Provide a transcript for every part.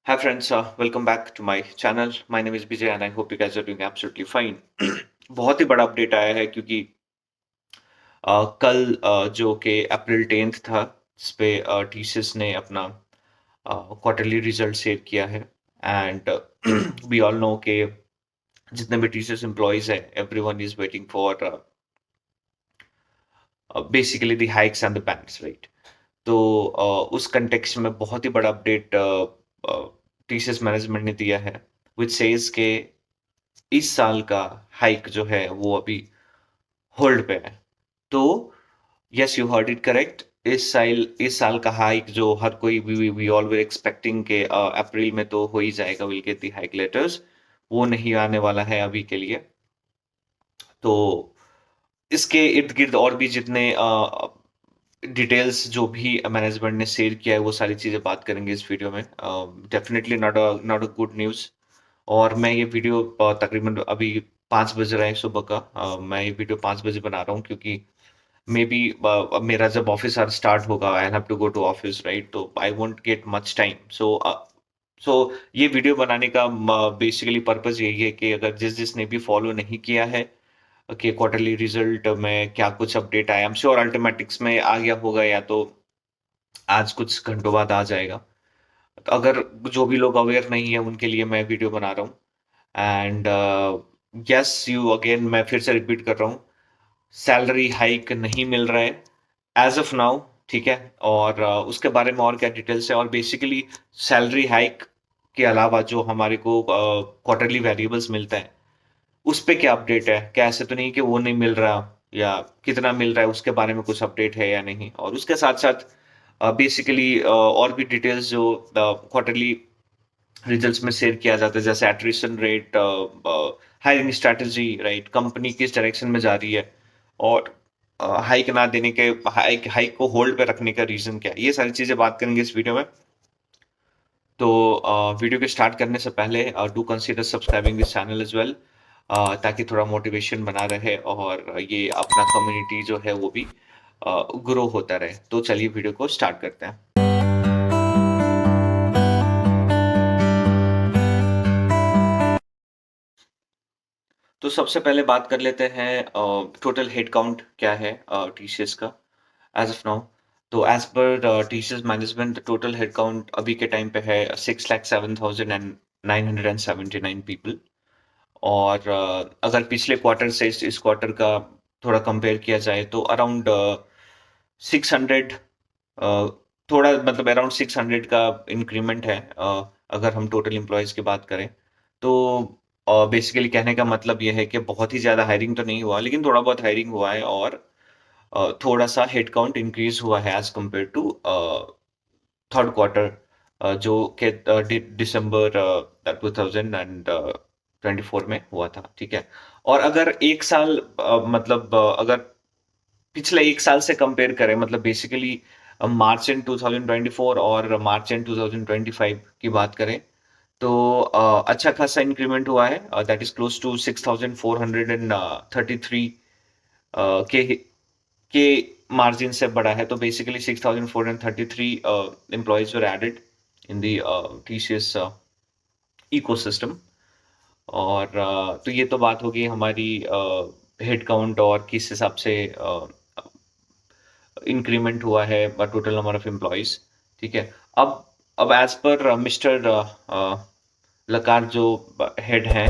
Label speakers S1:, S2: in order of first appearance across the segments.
S1: Hi friends, welcome back to my channel. My name is Vijay and I hope you guys are doing absolutely fine. बहुत ही बड़ा update आया है क्योंकि कल जो कि अप्रैल 10th था, इस पे टीसीएस ने अपना क्वार्टरली रिजल्ट शेयर किया है एंड वी ऑल नो कि जितने भी टीसीएस एम्प्लॉइज हैं, everyone is waiting for basically the hikes and the bands, right? तो उस कंटेक्स्ट में बहुत ही बड़ा अपडेट टीसीएस मैनेजमेंट ने दिया है, व्हिच सेज के इस साल का हाइक जो है वो अभी होल्ड पे है। तो yes, you heard it correct. इस साल का हाइक जो हर कोई वी ऑल वर एक्सपेक्टिंग के अप्रैल में तो हो ही जाएगा, will get the hike letters, वो नहीं आने वाला है अभी के लिए। तो इसके इर्द गिर्द और भी जितने डिटेल्स जो भी मैनेजमेंट ने शेयर किया है वो सारी चीजें बात करेंगे इस वीडियो में। Definitely not a good news. और मैं ये वीडियो तकरीबन अभी 5 बज रहा है सुबह का। मैं ये वीडियो 5 बजे बना रहा हूँ क्योंकि मे बी मेरा जब ऑफिस आवर स्टार्ट होगा, I have to go to office, right? तो I won't get much time. So ये वीडियो बनाने का बेसिकली पर्पस यही है कि अगर जिसने भी फॉलो नहीं किया है कि क्वार्टरली रिजल्ट में क्या कुछ अपडेट आया, आई एम श्योर अल्टीमेटिक्स में आ गया होगा या तो आज कुछ घंटों बाद आ जाएगा। तो अगर जो भी लोग अवेयर नहीं है उनके लिए मैं वीडियो बना रहा हूँ। एंड यस, यू अगेन, मैं फिर से रिपीट कर रहा हूँ, सैलरी हाइक नहीं मिल रहा है एज ऑफ नाउ, ठीक है? और उसके बारे में और क्या डिटेल्स है, और बेसिकली सैलरी हाइक के अलावा जो हमारे को क्वार्टरली वेरिएबल्स मिलता है उस पे क्या अपडेट है? क्या ऐसे तो नहीं कि वो नहीं मिल रहा, या कितना मिल रहा है उसके बारे में कुछ अपडेट है या नहीं? और उसके साथ साथ बेसिकली और भी डिटेल्स जो क्वार्टरली रिजल्ट्स में शेयर किया जाता है, जैसे attrition rate, hiring strategy, right? Company किस डायरेक्शन में जा रही है, और हाइक ना देने के, हाइक हाइक को होल्ड पे रखने का रीजन क्या है, ये सारी चीजें बात करेंगे इस वीडियो में। तो वीडियो के स्टार्ट करने से पहले do consider subscribing this channel as well, ताकि थोड़ा मोटिवेशन बना रहे और ये अपना कम्युनिटी जो है वो भी ग्रो होता रहे। तो चलिए वीडियो को स्टार्ट करते हैं। तो सबसे पहले बात कर लेते हैं टोटल हेड काउंट क्या है टीसीएस का एज ऑफ नाउ। तो एज पर TCS management, total head count अभी के टाइम पे है 6,07,979 पीपल। और अगर पिछले क्वार्टर से इस क्वार्टर का थोड़ा कंपेयर किया जाए तो अराउंड 600, थोड़ा मतलब अराउंड 600 का इंक्रीमेंट है। अगर हम टोटल एम्प्लॉयज की बात करें तो बेसिकली कहने का मतलब यह है कि बहुत ही ज़्यादा हायरिंग तो नहीं हुआ, लेकिन थोड़ा बहुत हायरिंग हुआ है, और थोड़ा सा हेड काउंट इंक्रीज हुआ है as compare to third quarter जो कि दिसंबर 2024 में हुआ था, ठीक है? और अगर एक साल मतलब अगर पिछले एक साल से कंपेयर करें, मतलब बेसिकली मार्च एंड 2024 और मार्च एंड 2025 की बात करें, तो अच्छा खासा इंक्रीमेंट हुआ है। दैट इज क्लोज टू 6,433 के के मार्जिन से बड़ा है। तो basically 6,433 employees were added in the TCS ecosystem. और तो ये तो बात होगी हमारी हेड काउंट और किस हिसाब से इंक्रीमेंट हुआ है टोटल नंबर ऑफ एम्प्लॉयज, ठीक है? अब एज पर मिस्टर लकार जो हेड हैं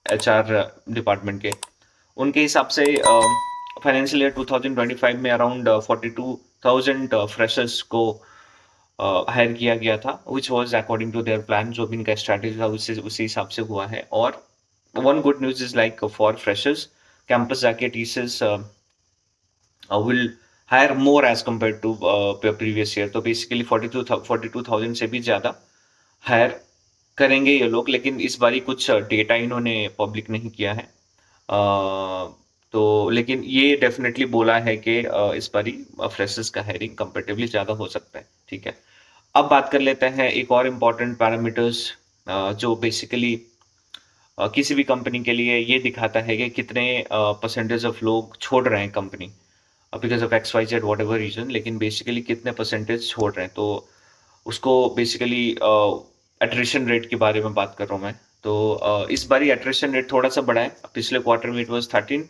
S1: एचआर डिपार्टमेंट के, उनके हिसाब से फाइनेंशियल ईयर 2025 में अराउंड 42,000 फ्रेशर्स को हायर किया गया था, which was according to their plan. जो भी इनका स्ट्रैटेजी था उसी हिसाब से हुआ है। और one good news is like for freshers, campus जाके teachers will hire more as compared to previous year। तो बेसिकली 42,000 से भी ज़्यादा हायर करेंगे ये लोग, लेकिन इस बारी कुछ डेटा इन्होंने पब्लिक नहीं किया है। तो लेकिन ये डेफिनेटली बोला है कि इस बारी फ्रेशर्स का हायरिंग कंपेरेटिवली ज़्यादा हो सकता है, ठीक है? अब बात कर लेते हैं एक और इम्पॉर्टेंट पैरामीटर्स जो बेसिकली किसी भी कंपनी के लिए ये दिखाता है कि कितने परसेंटेज ऑफ लोग छोड़ रहे हैं company because of X Y Z whatever reason, लेकिन बेसिकली कितने परसेंटेज छोड़ रहे हैं। तो उसको बेसिकली एट्रिशन रेट के बारे में बात कर रहा हूँ मैं। तो इस बारी एट्रिशन रेट थोड़ा सा बढ़ा है। पिछले क्वार्टर में इट वाज 13,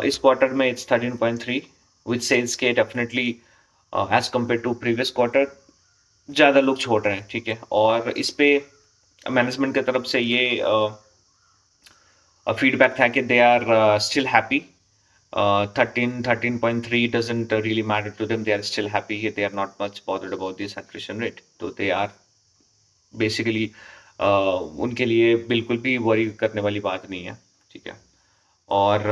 S1: इस क्वार्टर में इट्स 13.3, विच सेल्स के definitely as compare to previous quarter ज़्यादा लोग छोड़ रहे हैं, ठीक है। और इस पे मैनेजमेंट की तरफ से ये फीडबैक था कि they are still happy. 13.3 doesn't really matter to them. They are still happy. They are not much bothered about this attrition rate. तो they are basically उनके लिए बिल्कुल भी वरी करने वाली बात नहीं है, ठीक है। और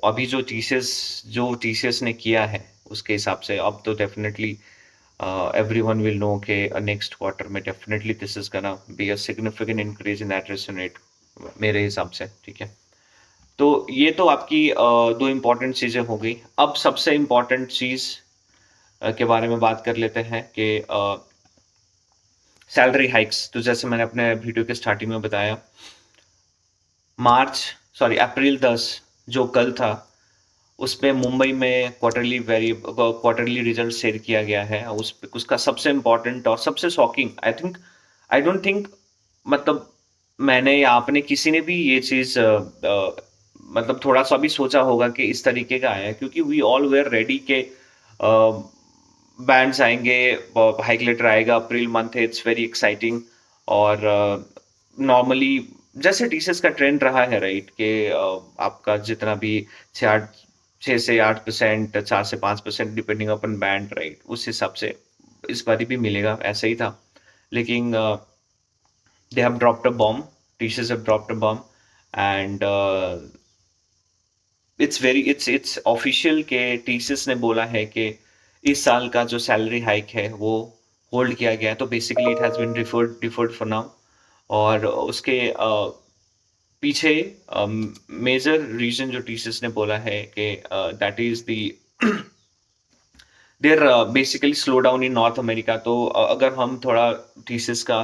S1: अभी जो टीसीएस ने किया है उसके हिसाब से अब तो डेफिनेटली everyone will know कि नेक्स्ट क्वार्टर में definitely this is gonna be a significant increase in attrition rate मेरे हिसाब से, ठीक है। तो ये तो आपकी दो इम्पोर्टेंट चीजें हो गई। अब सबसे इम्पोर्टेंट चीज के बारे में बात कर लेते हैं कि सैलरी हाइक्स। तो जैसे मैंने अपने वीडियो के स्टार्टिंग में बताया, अप्रैल 10 जो कल था, उसमें मुंबई में क्वार्टरली रिजल्ट शेयर किया गया है। उसका सबसे इम्पोर्टेंट और सबसे शॉकिंग, आई डोंट थिंक, मतलब मैंने या आपने किसी ने भी ये चीज मतलब थोड़ा सा भी सोचा होगा कि इस तरीके का आया है, क्योंकि वी ऑल वेयर रेडी के बैंड्स आएंगे, हाइक लेटर आएगा, अप्रैल मंथ है, इट्स वेरी एक्साइटिंग। और नॉर्मली जैसे टीसीएस का ट्रेंड रहा है, राइट, कि आपका जितना भी 6 से 8%, 4 से 5% डिपेंडिंग अपन बैंड, राइट, उस हिसाब से इस बारी भी मिलेगा, ऐसा ही था। लेकिन they have dropped a bomb. TCS have dropped a bomb, and it's official के TCS ने बोला है कि इस साल का जो सैलरी हाइक है वो होल्ड किया गया है। तो basically it has been deferred for now. और उसके पीछे मेजर रीजन जो TCS ने बोला है कि that is the their basically slow down in North America. तो अगर हम थोड़ा TCS का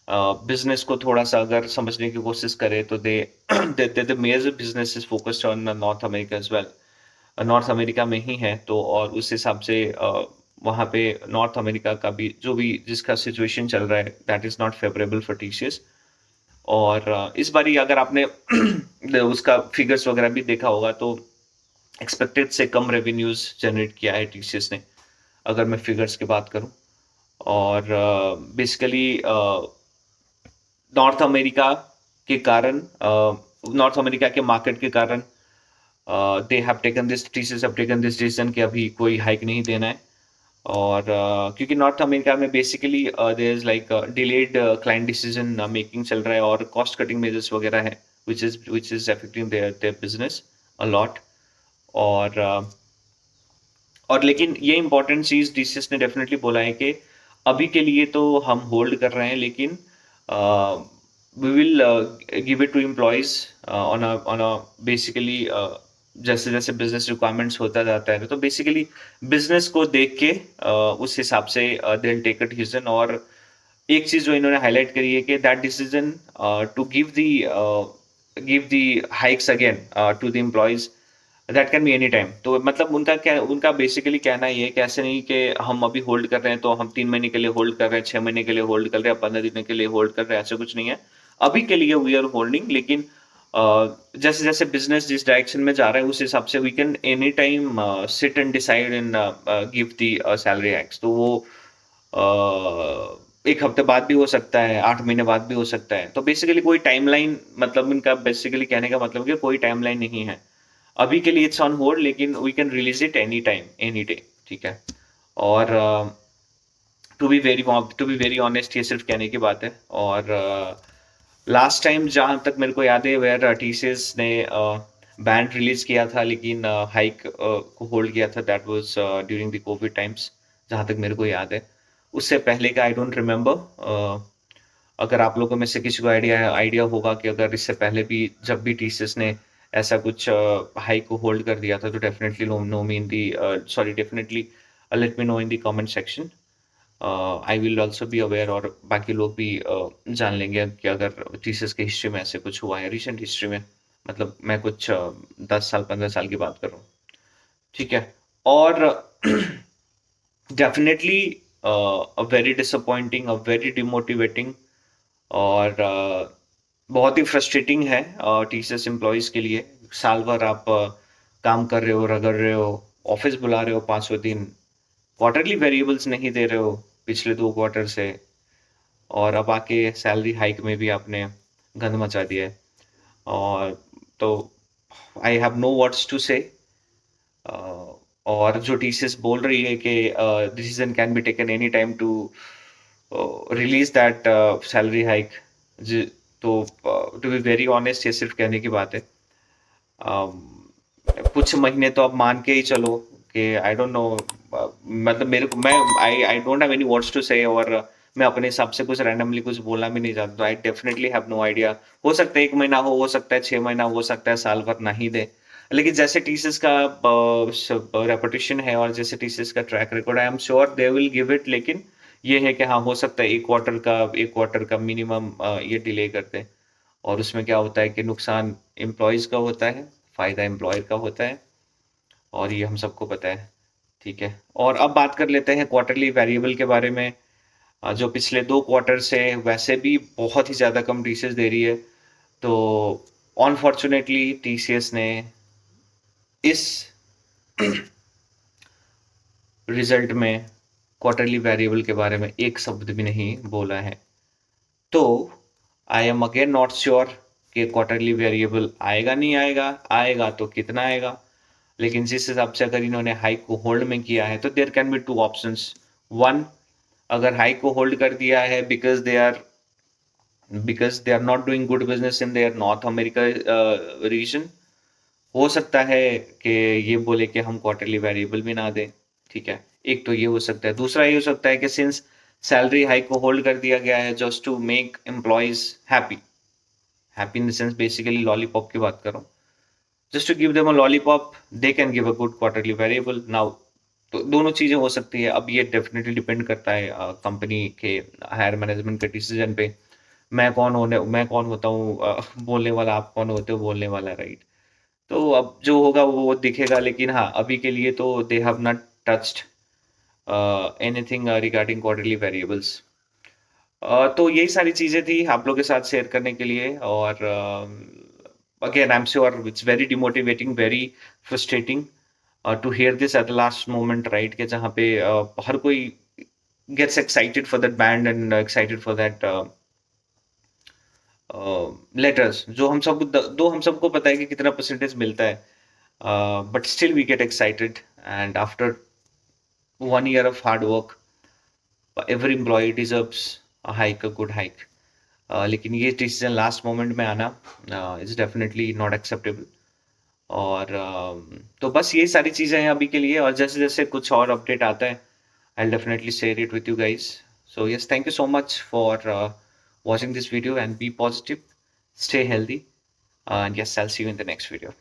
S1: बिजनेस को थोड़ा सा अगर समझने की कोशिश करें तो they major business is focused on North America as well. North America में ही है, तो और उस हिसाब से वहाँ पे नॉर्थ अमेरिका का भी जो भी जिसका सिचुएशन चल रहा है, that is not favourable for TCS. और इस बारी अगर आपने उसका फिगर्स वगैरह भी देखा होगा तो एक्सपेक्टेड से कम रेवेन्यूज जनरेट किया है टीसीएस ने, अगर मैं फिगर्स की बात करूं। और बेसिकली नॉर्थ अमेरिका के कारण, नॉर्थ अमेरिका के मार्केट के कारण they have taken this TCS have taken this decision कि अभी कोई हाइक नहीं देना है। और क्योंकि नॉर्थ अमेरिका में basically there is like delayed client decision making चल रहा है और कॉस्ट कटिंग मेजर्स वगैरह है, which is affecting their business a lot। और और लेकिन ये इंपॉर्टेंट चीज डीसीएस ने डेफिनेटली बोला है कि अभी के लिए तो हम होल्ड कर रहे हैं, लेकिन we will give it to employees on a basically जैसे जैसे बिजनेस रिक्वायरमेंट्स होता जाता है, तो बेसिकली बिजनेस को देख के उस हिसाब से they will take a decision. और एक चीज जो इन्होंने हाईलाइट करी है कि that decision to give the hikes again to the employees, that can be any time. तो मतलब उनका बेसिकली कहना ये है कि ऐसे नहीं कि हम अभी होल्ड कर रहे हैं तो हम 3 महीने के लिए होल्ड कर रहे हैं, 6 महीने के लिए होल्ड कर रहे हैं, 15 दिन के लिए होल्ड कर रहे हैं, ऐसा कुछ नहीं है। अभी के लिए वी आर होल्डिंग, लेकिन जैसे जैसे बिजनेस जिस डायरेक्शन में जा रहा है उस हिसाब से we can any time sit and decide and give the salary hikes. तो वो एक हफ्ते बाद भी हो सकता है, 8 महीने बाद भी हो सकता है। तो बेसिकली कोई टाइमलाइन, मतलब इनका बेसिकली कहने का मतलब कि कोई टाइमलाइन नहीं है अभी के लिए, इट्स ऑन होल्ड, लेकिन we can release it any time any day, ठीक है। और टू बी वेरी ऑनेस्ट, ये सिर्फ कहने की बात है। और लास्ट टाइम जहां तक मेरे को याद है वेयर टीसीएस ने बैंड रिलीज किया था, लेकिन हाइक को होल्ड किया था, that was during the Covid times, जहां तक मेरे को याद है। उससे पहले का आई डोंट रिमेम्बर। अगर आप लोगों में से किसी को आइडिया होगा कि अगर इससे पहले भी जब भी टीसीएस ने ऐसा कुछ हाइक को होल्ड कर दिया था, तो definitely know me in the sorry definitely let me know in the comment section. I will also be aware, और बाकी लोग भी जान लेंगे कि अगर टीसीएस की हिस्ट्री में ऐसे कुछ हुआ है, रिसेंट हिस्ट्री में, मतलब मैं कुछ 10 साल 15 साल की बात कर रहा हूँ, ठीक है। और definitely very disappointing, very demotivating और बहुत ही फ्रस्ट्रेटिंग है टीसीएस एम्प्लॉयज के लिए। साल भर आप काम कर रहे हो, रगड़ रहे हो, ऑफिस बुला रहे हो 500 दिन, क्वार्टरली वेरिएबल्स नहीं दे रहे हो पिछले 2 क्वार्टर से, और अब आके सैलरी हाइक में भी आपने गंद मचा दिया है। और तो I have no words to say. और जो टीसीएस बोल रही है कि decision can be taken any time to release that salary hike, तो टू बी वेरी ऑनेस्ट ये सिर्फ कहने की बात है। कुछ महीने तो आप मान के ही चलो कि आई डोंट नो, मतलब मेरे को, मैं I don't have any words to say, और मैं अपने हिसाब से कुछ रैंडमली कुछ बोलना भी नहीं चाहता। I definitely have no idea. हो सकता है 1 महीना हो सकता है 6 महीना, हो सकता है साल भर नहीं दे। लेकिन जैसे टीसीएस का रेपुटेशन है और जैसे टीसीएस का track record, I am sure they will give it. लेकिन ये है कि हाँ, हो सकता है एक क्वार्टर का मिनिमम ये डिले करते हैं। और उसमें क्या होता है कि नुकसान एम्प्लॉयज का होता है, फायदा एम्प्लॉयर का होता है, और ये हम सबको पता है। ठीक है, और अब बात कर लेते हैं क्वार्टरली वेरिएबल के बारे में। जो पिछले 2 क्वार्टर से वैसे भी बहुत ही ज़्यादा कम टीसीएस दे रही है। तो अनफॉर्चुनेटली टीसीएस ने इस रिजल्ट में क्वार्टरली वेरिएबल के बारे में एक शब्द भी नहीं बोला है। तो I am again not sure कि क्वार्टरली वेरिएबल आएगा नहीं आएगा, आएगा तो कितना आएगा। लेकिन जिस हिसाब से अगर इन्होंने हाइक को होल्ड में किया है, तो there can be 2 options. One, अगर हाइक को होल्ड कर दिया है because they are not doing good business in there North America region, हो सकता है कि ये बोले कि हम क्वार्टरली वेरिएबल भी ना दें। ठीक है, एक तो ये हो सकता है। दूसरा ये हो सकता है कि सिंस सैलरी हाइक को होल्ड कर दिया गया है just to make employees happy, happy in the sense basically lollipop की बात कर रहा हूँ, just to give them a lollipop, they can give a good quarterly variable now. तो दोनों चीजें हो सकती है। अब ये डेफिनेटली डिपेंड करता है कंपनी के हायर मैनेजमेंट के डिसीजन पे। मैं कौन होता हूँ बोलने वाला, आप कौन होते हो बोलने वाला, राइट? तो अब जो होगा वो दिखेगा। लेकिन हाँ, अभी के लिए तो they have not touched anything regarding quarterly variables. तो यही सारी चीजें थी आप लोगों के साथ शेयर करने के लिए। और again I am sure it's very demotivating, very frustrating to hear this at the last moment, right? के जहाँ पे हर कोई gets excited for that band and excited for that letters, जो हम सबको पता है कि कितना परसेंटेज मिलता है, but still we get excited. And after 1 year of hard work, every employee deserves a hike, a good hike. लेकिन ये डिसीजन लास्ट मोमेंट में आना इज डेफिनेटली नॉट एक्सेप्टेबल। और तो बस ये सारी चीज़ें हैं अभी के लिए, और जैसे जैसे कुछ और अपडेट आता है I definitely share it with you guys. So yes, thank you so much for watching this video, and be positive, stay healthy, and yes, I'll see you in the next video.